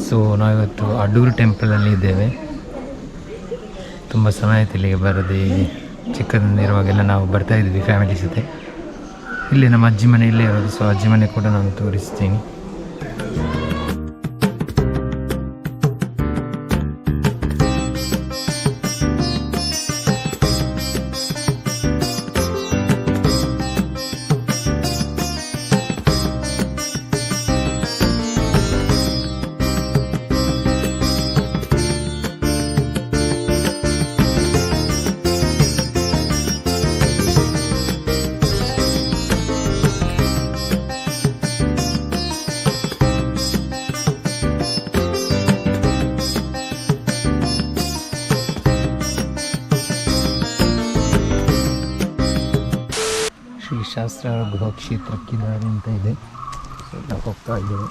So ನಾವಿವತ್ತು ಅಡೂರು ಟೆಂಪಲಲ್ಲಿ ಇದ್ದೇವೆ. ತುಂಬ ಸಮಯ ಆಯ್ತು ಇಲ್ಲಿಗೆ ಬರದೆ. ಚಿಕ್ಕದಿಂದಿರುವಾಗೆಲ್ಲ ನಾವು ಬರ್ತಾಯಿದ್ವಿ ಫ್ಯಾಮಿಲಿ ಜೊತೆ. ಇಲ್ಲಿ ನಮ್ಮ ಅಜ್ಜಿ ಮನೆ ಇಲ್ಲೇ ಇರೋದು, ಸೊ ಅಜ್ಜಿ ಮನೆ ಕೂಡ ನಾನು ತೋರಿಸ್ತೀನಿ. ಶ್ರೀ ಶಾಸ್ತ್ರ ಗೃಹ ಕ್ಷೇತ್ರಕ್ಕಿದ್ದಾರೆ ಅಂತ ಇದೆ. ನಾವು ಹೋಗ್ತಾ ಇದ್ದೇವೆ.